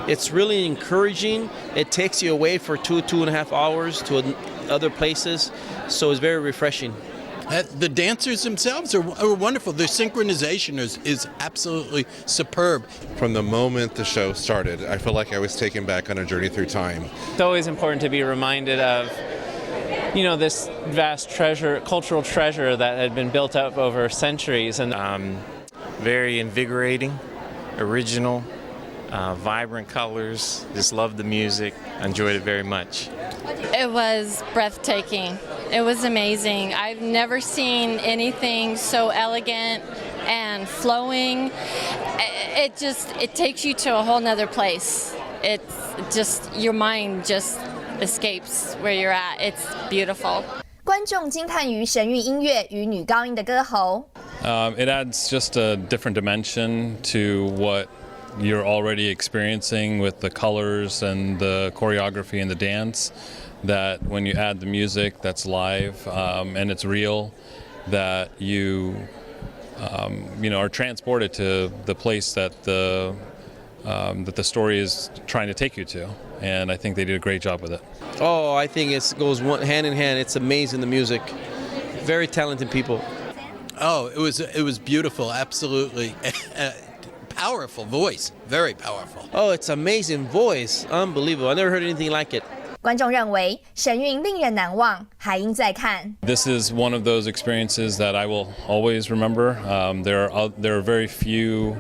It's really encouraging. It takes you away for 2.5 hours to other places, so it's very refreshing. The dancers themselves are wonderful. Their synchronization is absolutely superb. From the moment the show started, I feel like I was taken back on a journey through time. It's always important to be reminded of, this vast treasure, cultural treasure that had been built up over centuries. And very invigorating, original, vibrant colors. Just loved the music. Enjoyed it very much. It was breathtaking. It was amazing. I've never seen anything so elegant and flowing. It takes you to a whole nother place. It's just, your mind just escapes where you're at. It's beautiful. 观众惊叹于神韵音乐与女高音的歌喉。It adds just a different dimension to what you're already experiencing with the colors and the choreography and the dance, that when you add the music that's live and it's real, that you are transported to the place that the story is trying to take you to, and I think they did a great job with it. Oh, I think it goes hand in hand. It's amazing, the music. Very talented people. Oh, it was beautiful, absolutely. Powerful voice, very powerful. Oh, it's amazing voice. Unbelievable. I never heard anything like it. 观众认为神韵令人难忘，还应再看。This is one of those experiences that I will always remember. There are very few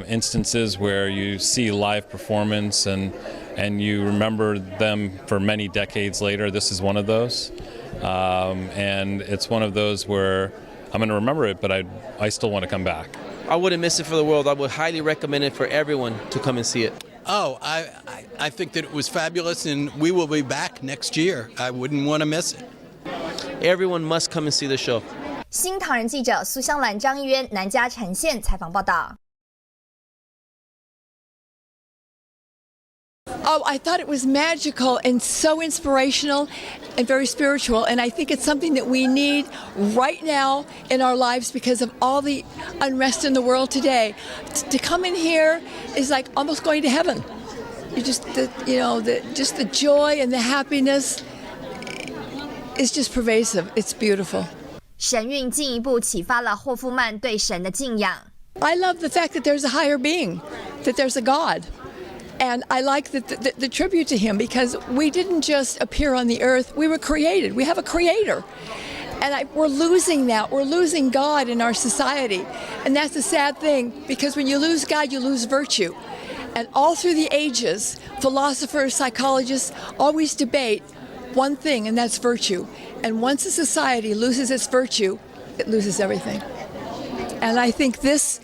instances where you see live performance and you remember them for many decades later. This is one of those, and it's one of those where I'm going to remember it, but I still want to come back. I wouldn't miss it for the world. I would highly recommend it for everyone to come and see it. Oh, I think that it was fabulous, and we will be back next year. I wouldn't want to miss it. Everyone must come and see the show. 新唐人记者苏香兰、张一渊南加橙县采访报道。Oh, I thought it was magical and so inspirational and very spiritual. And I think it's something that we need right now in our lives because of all the unrest in the world today. To come in here is like almost going to heaven. You just the joy and the happiness is just pervasive. It's beautiful. 神韵进一步启发了霍夫曼对神的敬仰。I love the fact that there's a higher being, that there's a God. And I like the tribute to him because we didn't just appear on the earth, we were created. We have a creator. And we're losing that. We're losing God in our society. And that's a sad thing because when you lose God, you lose virtue. And all through the ages, philosophers, psychologists always debate one thing, and that's virtue. And once a society loses its virtue, it loses everything. And I think this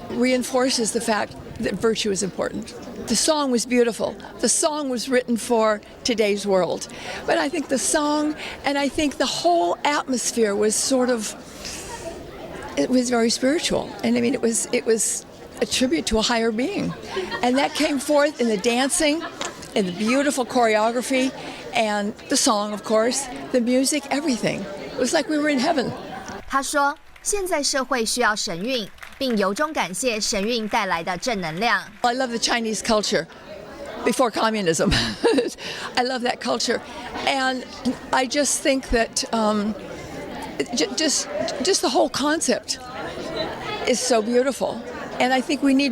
reinforces the fact that virtue is important. The song was beautiful. The song was written for today's world. But I think the song and I think the whole atmosphere was it was very spiritual. And I mean, it was a tribute to a higher being. And that came forth in the dancing, in the beautiful choreography, and the song, of course, the music, everything. It was like we were in heaven. 他说，现在社会需要神韵。并由衷感谢神韵带来的正能量。I love the Chinese culture before communism. I love that culture, and I just think that just the whole concept is so beautiful. And I think we need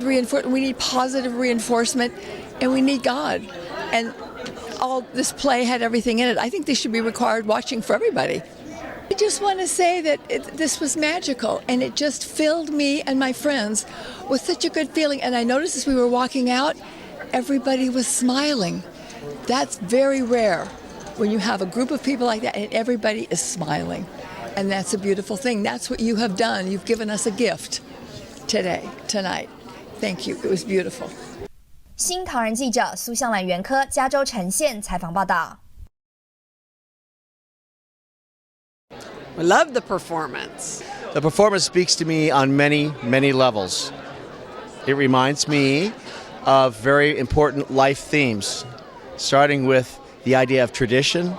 positive reinforcement, and we need God. And all this play had everything in it. I think they should be required watching for everybody. I just want to say that this was magical, and it just filled me and my friends with such a good feeling. And I noticed as we were walking out, everybody was smiling. That's very rare when you have a group of people like that and everybody is smiling. And that's a beautiful thing. That's what you have done. You've given us a gift tonight. Thank you. It was beautiful. 新唐人记者苏香兰袁科加州橙县采访报道。I love the performance. The performance speaks to me on many, many levels. It reminds me of very important life themes, starting with the idea of tradition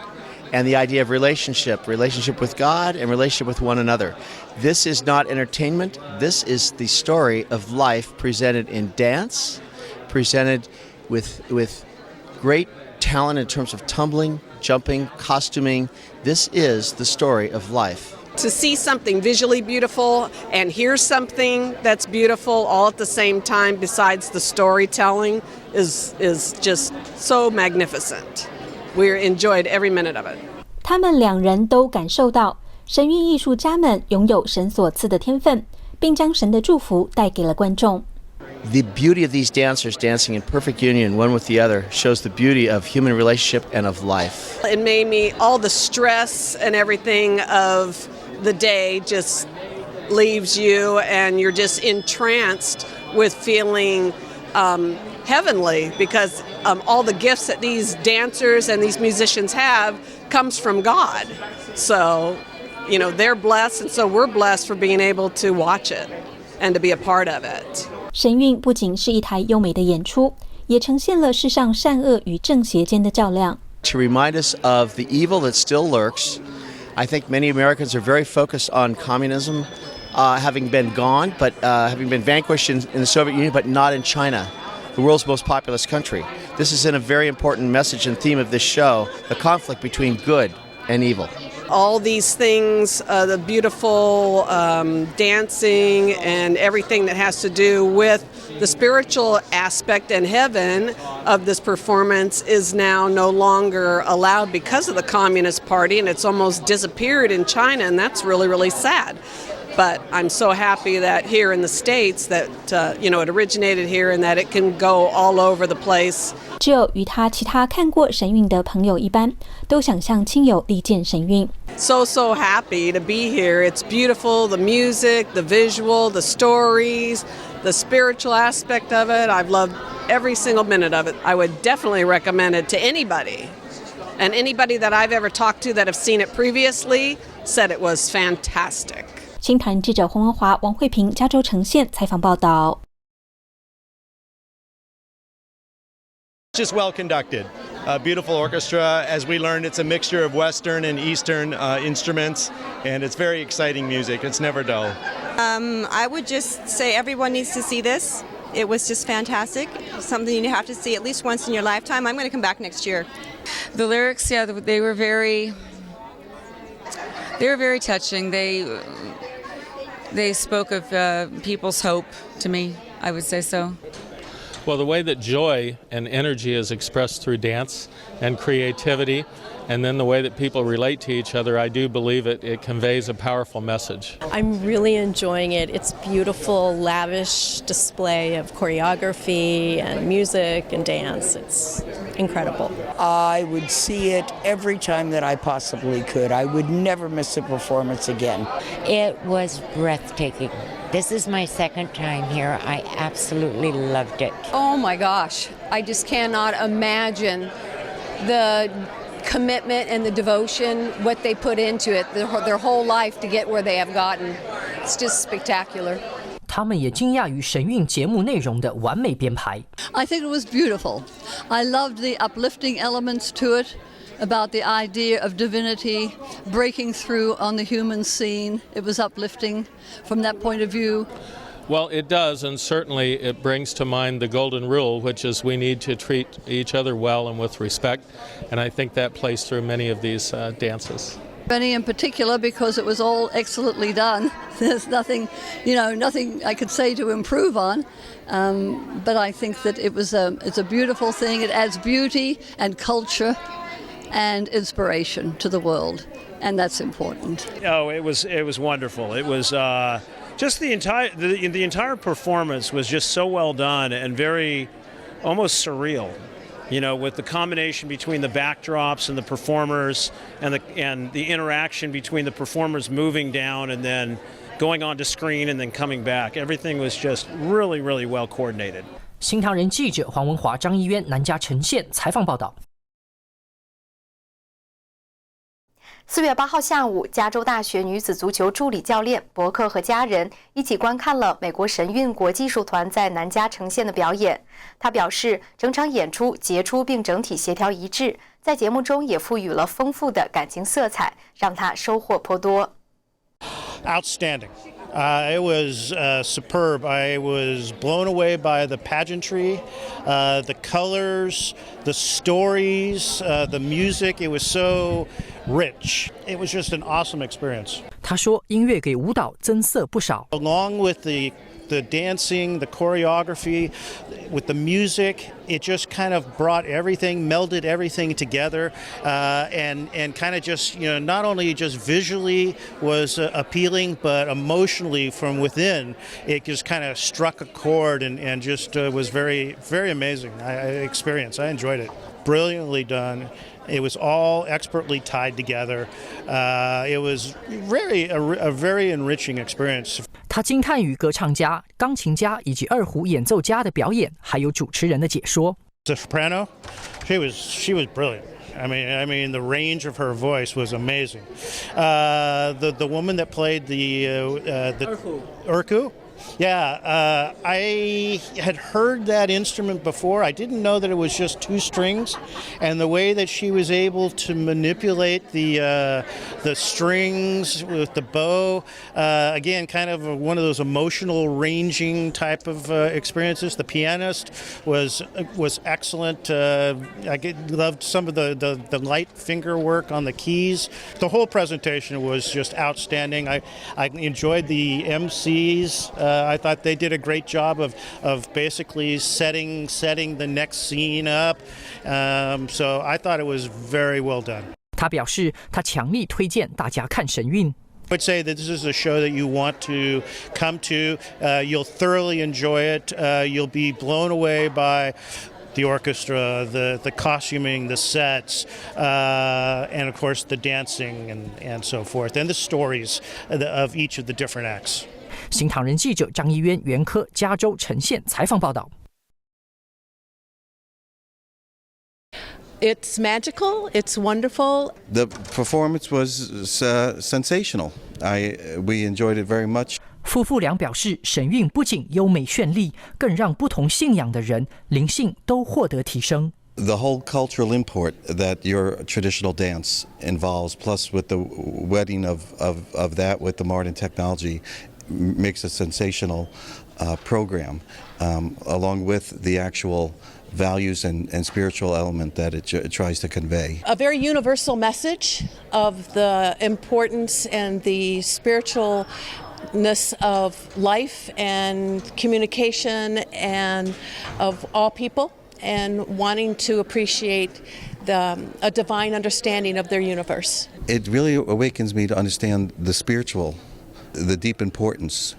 and the idea of relationship with God and relationship with one another. This is not entertainment. This is the story of life presented in dance, presented with great talent in terms of tumbling, jumping, costuming. This is the story of life. To see something visually beautiful and hear something that's beautiful all at the same time besides the storytelling is just so magnificent. We enjoyed every minute of it. 他们两人都感受到神韵艺术家们拥有神所赐的天分，并将神的祝福带给了观众。The beauty of these dancers dancing in perfect union one with the other shows the beauty of human relationship and of life. It made me, all the stress and everything of the day just leaves you and you're just entranced with feeling heavenly because all the gifts that these dancers and these musicians have comes from God. So, you know, they're blessed and so we're blessed for being able to watch it and to be a part of it. 神韵不仅是一台优美的演出，也呈现了世上善恶与正邪间的较量。To remind us of the evil that still lurks, I think many Americans are very focused on communism having been gone, but having been vanquished in the Soviet Union, but not in China, the world's most populous country. This is in a very important message and theme of this show, the conflict between good and evil. All these things, the beautiful dancing and everything that has to do with the spiritual aspect and heaven of this performance is now no longer allowed because of the Communist Party, and it's almost disappeared in China, and that's really, really sad. But I'm so happy that here in the States that, you know, it originated here and that it can go all over the place. 只有与他其他看过神韵的朋友一般，都想向亲友力荐神韵。So happy to be here. It's beautiful, the music, the visual, the stories, the spiritual aspect of it. I've loved every single minute of it. I would definitely recommend it to anybody. And anybody that I've ever talked to that have seen it previously said it was fantastic. 新唐记者黄文华、王慧萍，加州橙县采访报道。Just well conducted. A beautiful orchestra. As we learned, it's a mixture of Western and Eastern instruments, and it's very exciting music. It's never dull. I would just say everyone needs to see this. It was just fantastic. Something you have to see at least once in your lifetime. I'm going to come back next year. The lyrics, yeah, they were very touching. They spoke of people's hope to me, I would say so. Well, the way that joy and energy is expressed through dance and creativity, and then the way that people relate to each other, I do believe it conveys a powerful message. I'm really enjoying it. It's beautiful, lavish display of choreography and music and dance. It's incredible. I would see it every time that I possibly could. I would never miss a performance again. It was breathtaking. This is my second time here. I absolutely loved it. Oh my gosh. I just cannot imagine the commitment and the devotion, what they put into it, their whole life to get where they have gotten. It's just spectacular. 他们也惊讶于神韵节目内容的完美编排。I think it was beautiful. I loved the uplifting elements to it, about the idea of divinity breaking through on the human scene. It was uplifting from that point of view. Well, it does, and certainly it brings to mind the golden rule, which is we need to treat each other well and with respect, and I think that plays through many of these dances. Benny in particular, because it was all excellently done. There's nothing I could say to improve on, but I think that it's a beautiful thing. It adds beauty and culture and inspiration to the world, and that's important. Oh, it was wonderful. It was just the entire performance was just so well done and very almost surreal. You know, with the combination between the backdrops and the performers and the interaction between the performers moving down and then going onto screen and then coming back. Everything was just really, really well coordinated. 新唐人记者黄文华、张一渊，南加橙县采访报道。4月8号下午，加州大学女子足球助理教练伯克和家人一起观看了美国神韵国际艺术团在南加橙县的表演。他表示，整场演出杰出并整体协调一致，在节目中也赋予了丰富的感情色彩，让他收获颇多。Outstanding. It was superb. I was blown away by the pageantry, the colors, the stories, the music. It was so rich. It was just an awesome experience. 他说，音乐给舞蹈增色不少。Along with the dancing, the choreography, with the music, it just kind of brought everything, melded everything together, and kind of just, not only just visually was appealing, but emotionally from within, it just kind of struck a chord and just was very, very amazing experience. I enjoyed it. Brilliantly done. It was all expertly tied together. It was a very enriching experience. 他惊叹于歌唱家、钢琴家以及二胡演奏家的表演，还有主持人的解说。The soprano, she was brilliant. I mean, the range of her voice was amazing. The woman that played the urku. Yeah, I had heard that instrument before. I didn't know that it was just two strings, and the way that she was able to manipulate the strings with the bow, again, kind of one of those emotional ranging type of experiences. The pianist was excellent. I loved some of the light finger work on the keys. The whole presentation was just outstanding. I enjoyed the MCs. I thought they did a great job of basically setting the next scene up. So I thought it was very well done. 他表示，他强力推荐大家看神韵。I would say that this is a show that you want to come to. You'll thoroughly enjoy it. You'll be blown away by the orchestra, the costuming, the sets, and of course the dancing and so forth, and the stories of each of the different acts. 新唐人记者张一渊原科加州橙县采访报道。It's magical. It's wonderful. The performance was sensational. We enjoyed it very much. 夫妇俩表示，神韵不仅优美绚丽，更让不同信仰的人灵性都获得提升。The whole cultural import that your traditional dance involves, plus with the wedding of that with the modern technology, makes a sensational program, along with the actual values and spiritual element that it tries to convey. A very universal message of the importance and the spiritualness of life and communication and of all people, and wanting to appreciate a divine understanding of their universe. It really awakens me to understand the spiritual, the deep importance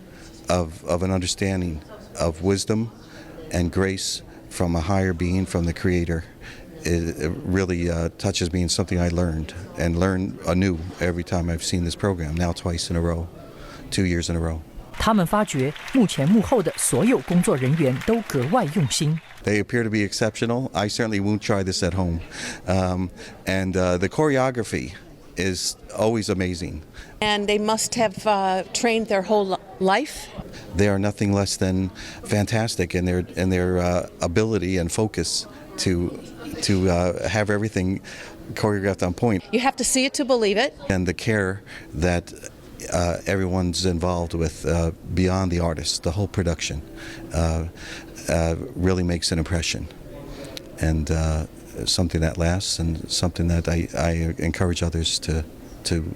of an understanding of wisdom and grace from a higher being, from the Creator. It really touches me, and something I learned anew every time I've seen this program, now twice in a row, 2 years in a row. 他们发觉幕前幕后的所有工作人员都格外用心。They appear to be exceptional. I certainly won't try this at home. And the choreography is always amazing. And they must have trained their whole life. They are nothing less than fantastic in their ability and focus to have everything choreographed on point. You have to see it to believe it. And the care that everyone's involved with beyond the artist, the whole production, really makes an impression, and something that lasts, and something that I encourage others to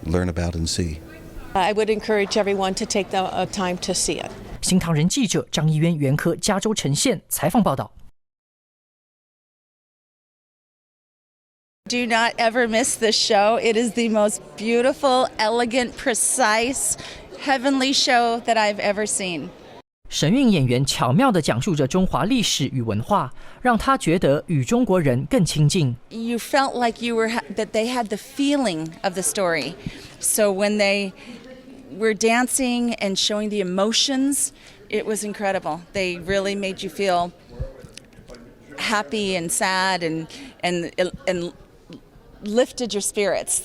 learn about and see. I would encourage everyone to take the time to see it. 新唐人记者张一渊原科加州橙县采访报道。Do not ever miss this show. It is the most beautiful, elegant, precise, heavenly show that I've ever seen. 神韵演员巧妙地讲述着中华历史与文化，让他觉得与中国人更亲近。You felt like that they had the feeling of the story. So when they were dancing and showing the emotions, it was incredible. They really made you feel happy and sad and lifted your spirits.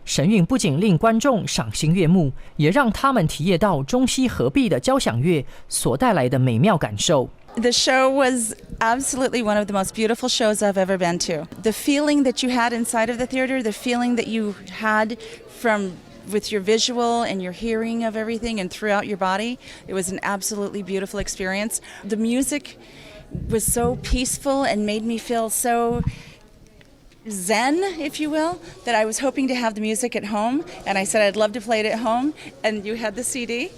神韵不仅令观众赏心悦目，也让他们体验到中西合璧的交响乐所带来的美妙感受。The show was absolutely one of the most beautiful shows I've ever been to. The feeling that you had inside of the theater, the feeling that you had from with your visual and your hearing of everything and throughout your body. It was an absolutely beautiful experience. The music was so peaceful and made me feel so zen, if you will, that I was hoping to have the music at home, and I said I'd love to play it at home, and you had the CD.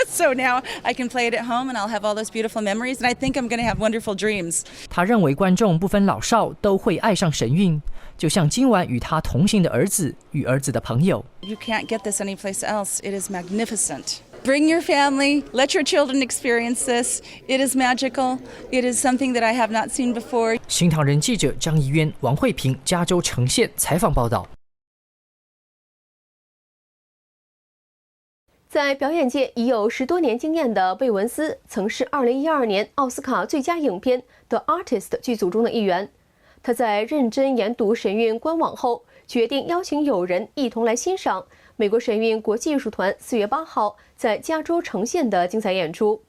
So now I can play it at home and I'll have all those beautiful memories, and I think I'm going to have wonderful dreams. 他认为观众不分老少都会爱上神韵，就像今晚与他同行的儿子与儿子的朋友。 You can't get this anyplace else. It is magnificent. Bring your family, let your children experience this. It is magical. It is something that I have not seen before. 新唐人记者张怡渊、王慧萍，加州橙县采访报道。在表演界已有10多年经验的贝文斯，曾是2012年奥斯卡最佳影片《The Artist》剧组中的一员。他在认真研读神韵官网后，决定邀请友人一同来欣赏美国神韵国际艺术团4月8号在加州橙县的精彩演出。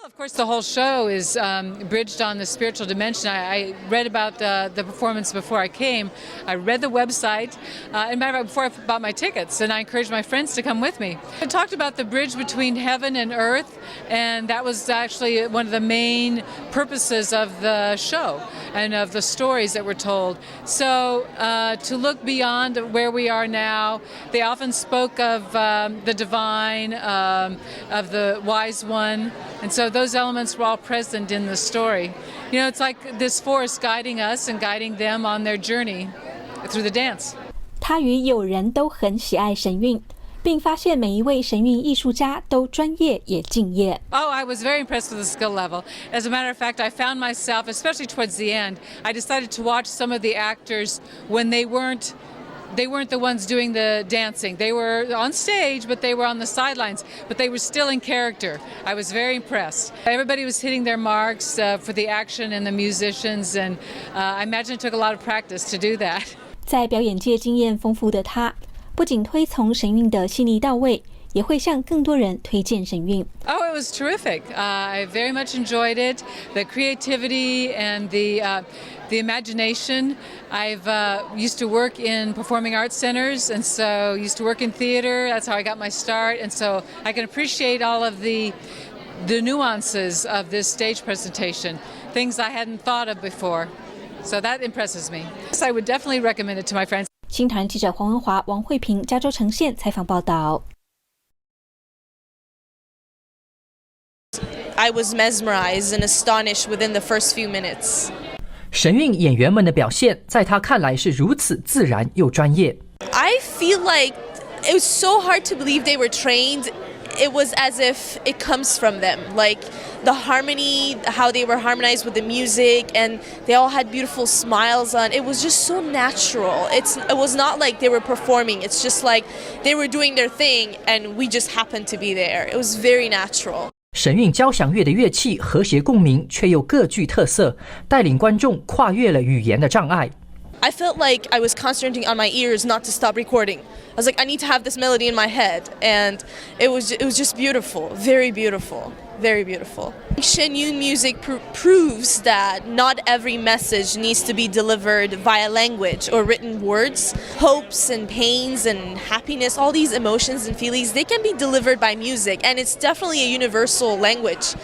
Of course, the whole show is bridged on the spiritual dimension. I read about the performance before I came. I read the website, and matter of fact, before I bought my tickets, and I encouraged my friends to come with me. I talked about the bridge between heaven and earth, and that was actually one of the main purposes of the show and of the stories that were told. So to look beyond where we are now, they often spoke of the divine, of the wise one, and so those elements were all present in the story. You know, it's like this force guiding us and guiding them on their journey through the dance. 他与友人都很喜爱神韵，并发现每一位神韵艺术家都专业也敬业。 Oh, I was very impressed with the skill level. As a matter of fact, I found myself, especially towards the end, I decided to watch some of the actors when they weren't the ones doing the dancing. They were on stage, but they were on the sidelines, but they were still in character. I was very impressed. Everybody was hitting their marks for the action and the musicians, and I imagine it took a lot of practice to do that. 在表演界经验丰富的他，不仅推崇神韵的细腻到位，也会向更多人推荐神韵。 Oh, it was terrific. I very much enjoyed it. The creativity and the imagination. I've used to work in performing arts centers, and so used to work in theater. That's how I got my start, and so I can appreciate all of the nuances of this stage presentation, things I hadn't thought of before. So that impresses me. So I would definitely recommend it to my friends. 新唐人记者黄文华、王慧萍，加州橙县采访报道。 I was mesmerized and astonished within the first few minutes. 神韵演员们的表现，在他看来是如此自然又专业。 I feel like it was so hard to believe they were trained. It was as if it comes from them, like the harmony, how they were harmonized with the music, and they all had beautiful smiles on. It was just so natural. It was not like they were performing. It's just like they were doing their thing, and we just happened to be there. It was very natural. 神韵交响乐的乐器和谐共鸣，却又各具特色，带领观众跨越了语言的障碍。 I felt like I was concentrating on my ears not to stop recording. I was like, I need to have this melody in my head, and it was just beautiful, very beautiful, very beautiful. Shenyun music proves that not every message needs to be delivered via language or written words. Hopes and pains and happiness, all these emotions and feelings, they can be delivered by music, and it's definitely a universal language.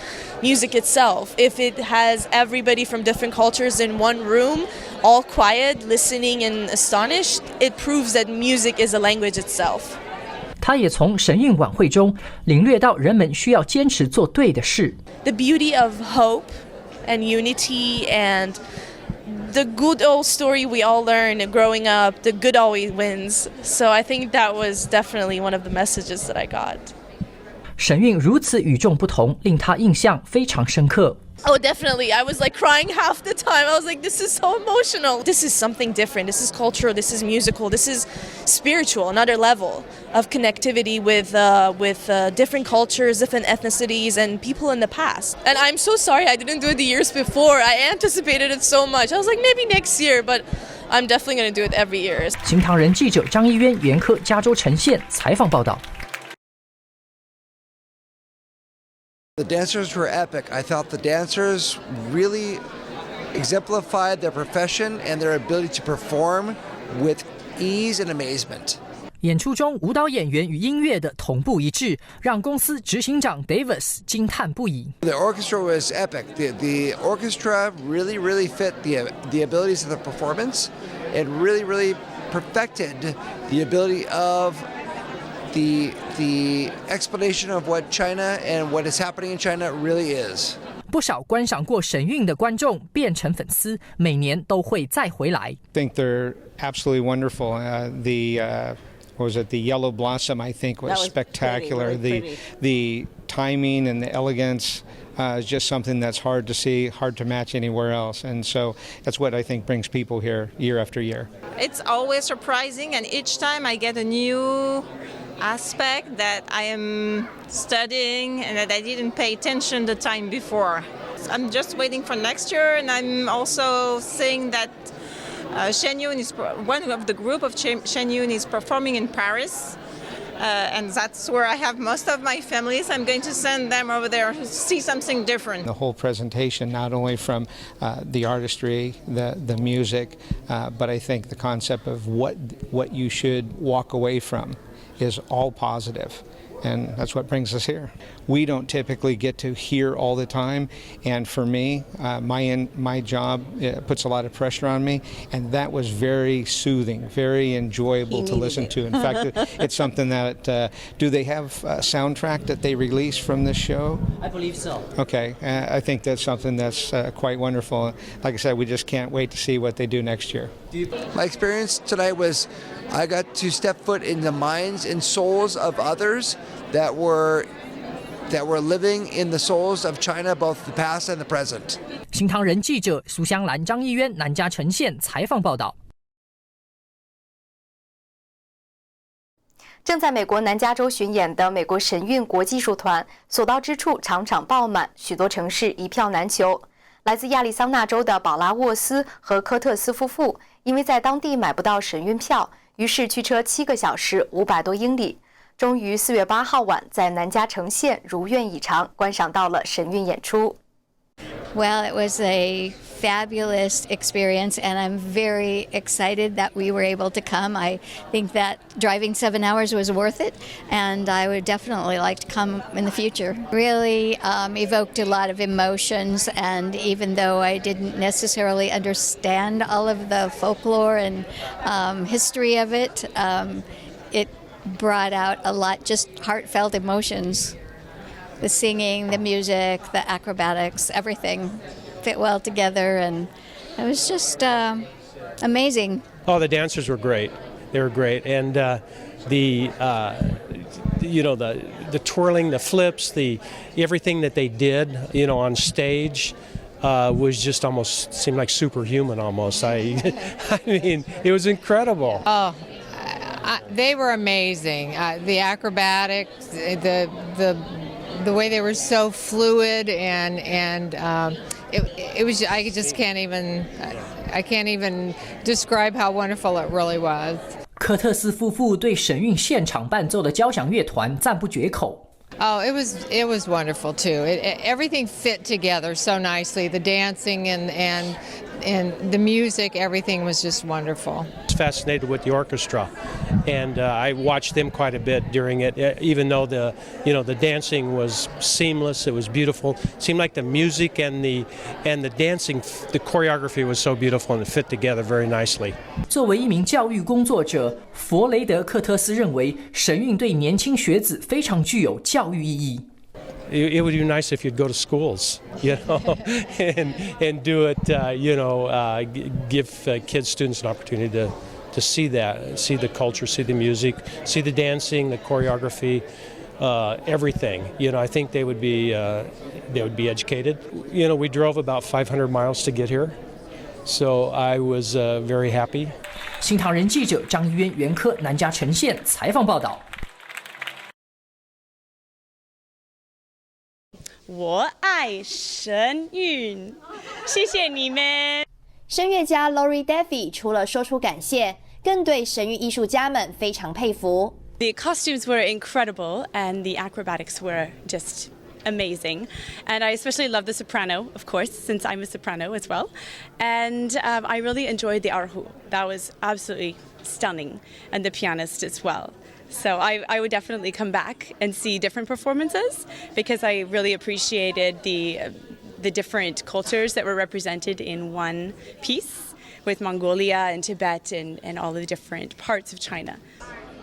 Music itself, if it has everybody from different cultures in one room, all quiet, listening and astonished, it proves that music is a language itself. 他也从神韵晚会中领略到人们需要坚持做对的事。 The beauty of hope and unity and the good old story we all learn growing up, the good always wins. So I think that was definitely one of the messages that I got. 神韵如此与众不同，令他印象非常深刻。 Oh, definitely. I was like crying half the time. I was like, this is so emotional. This is something different. This is cultural. This is musical. This is spiritual, another level of connectivity with different cultures, different ethnicities, and people in the past. And I'm so sorry I didn't do it the years before. I anticipated it so much. I was like, maybe next year, but I'm definitely going to do it every year. 新唐人记者张怡渊、袁科，加州橙县采访报道。 The dancers were epic. I thought the dancers really exemplified their profession and their ability to perform with ease and amazement. 演出中舞蹈演员与音乐的同步一致，让公司执行长 Davis 惊叹不已。The orchestra was epic. The orchestra really fit the abilities of the performance. It really perfected the ability of the explanation of what China and what is happening in China really is. 不少观赏过神韵的观众变成粉丝，每年都会再回来。I think they're absolutely wonderful. What was it? The Yellow Blossom, I think, was spectacular. Pretty. The timing and the elegance is just something that's hard to see, hard to match anywhere else. And so that's what I think brings people here year after year. It's always surprising, and each time I get a new aspect that I am studying and that I didn't pay attention the time before. I'm just waiting for next year, and I'm also seeing that Shen Yun is one of the group of Shen Yun is performing in Paris, and that's where I have most of my families. I'm going to send them over there to see something different. The whole presentation, not only from the artistry, the music, but I think the concept of what you should walk away from is all positive. And that's what brings us here. We don't typically get to hear all the time, and for me, my job puts a lot of pressure on me, and that was very soothing, very enjoyable to listen to. In fact, it's something that, do they have a soundtrack that they release from this show? I believe so. Okay, I think that's something that's quite wonderful. Like I said, we just can't wait to see what they do next year. My experience tonight was I got to step foot in the minds and souls of others that were living in the souls of China, both the past and the present. 新唐人记者苏香兰、张义渊南加呈县采访报道。正在美国南加州巡演的美国神韵国际艺术团，所到之处场场爆满，许多城市一票难求。来自亚利桑那州的保拉沃斯和科特斯夫妇，因为在当地买不到神韵票，于是驱车7个小时500多英里，终于4月8号晚在南加城县如愿以偿观赏到了神韵演出。Well, it was a fabulous experience, and I'm very excited that we were able to come. I think that driving 7 hours was worth it, and I would definitely like to come in the future. Really evoked a lot of emotions, and even though I didn't necessarily understand all of the folklore and history of it, it brought out a lot just heartfelt emotions. The singing, the music, the acrobatics, everything fit well together, and it was just amazing. Oh, the dancers were great. They were great, and the twirling, the flips, everything that they did, on stage. Was just almost seemed like superhuman almost. I mean, it was incredible. Oh, they were amazing. The acrobatics, the way they were so fluid, and it was, I just can't even describe how wonderful it really was. 科特斯夫妇对神韵现场伴奏的交响乐团赞不绝口。Oh, it was wonderful too. Everything fit together so nicely. The dancing and the music, everything was just wonderful. I was fascinated with the orchestra, and I watched them quite a bit during it. Even though the dancing was seamless, it was beautiful. It seemed like the music and the dancing, the choreography was so beautiful and it fit together very nicely. 作为一名教育工作者，弗雷德·克特斯认为神韵对年轻学子非常具有教育意义。It would be nice if you'd go to schools, and do it, give kids, students an opportunity to see that, see the culture, see the music, see the dancing, the choreography, everything. I think they would be educated. We drove about 500 miles to get here, so I was very happy. 新唐人记者张义渊、袁科南加呈县采访报道。我爱神韵，谢谢你们。声乐家 Lori Duffy 除了说出感谢，更对神韵艺术家们非常佩服。The costumes were incredible, and the acrobatics were just amazing. And I especially love the soprano, of course, since I'm a soprano as well. And I really enjoyed the erhu. That was absolutely stunning, and the pianist as well. So I would definitely come back and see different performances because I really appreciated the different cultures that were represented in one piece with Mongolia and Tibet and all the different parts of China.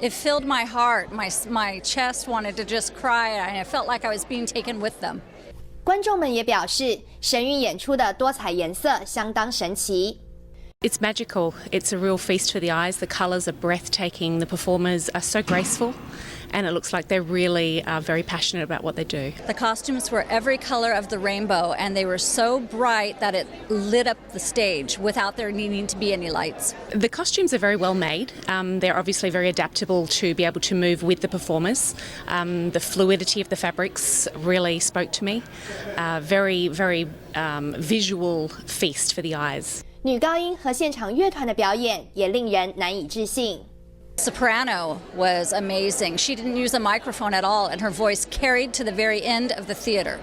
It filled my heart. My chest wanted to just cry, and I felt like I was being taken with them. 观众们也表示，神韵演出的多彩颜色相当神奇。It's magical. It's a real feast for the eyes. The colours are breathtaking. The performers are so graceful, and it looks like they really are very passionate about what they do. The costumes were every color of the rainbow, and they were so bright that it lit up the stage without there needing to be any lights. The costumes are very well made. They're obviously very adaptable to be able to move with the performers. The fluidity of the fabrics really spoke to me. Very, very visual feast for the eyes. 女高音和现场乐团的表演也令人难以置信。Soprano was amazing. She didn't use a microphone at all, and her voice carried to the very end of the theater.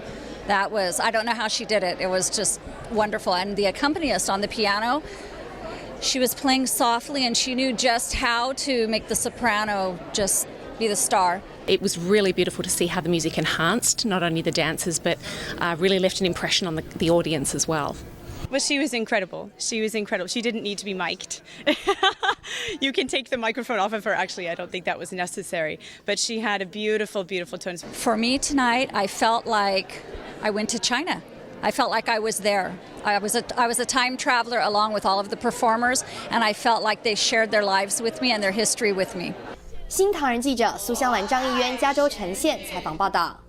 That was, I don't know how she did it. It was just wonderful. And the accompanist on the piano, she was playing softly, and she knew just how to make the soprano just be the star. It was really beautiful to see how the music enhanced not only the dancers, but really left an impression on the audience as well. But she was incredible. She was incredible. She didn't need to be mic'd. You can take the microphone off of her. Actually, I don't think that was necessary. But she had a beautiful, beautiful tone. For me tonight, I felt like I went to China. I felt like I was there. I was a time traveler along with all of the performers, and I felt like they shared their lives with me and their history with me. 新唐人记者苏香兰、张艺渊，加州橙县采访报道。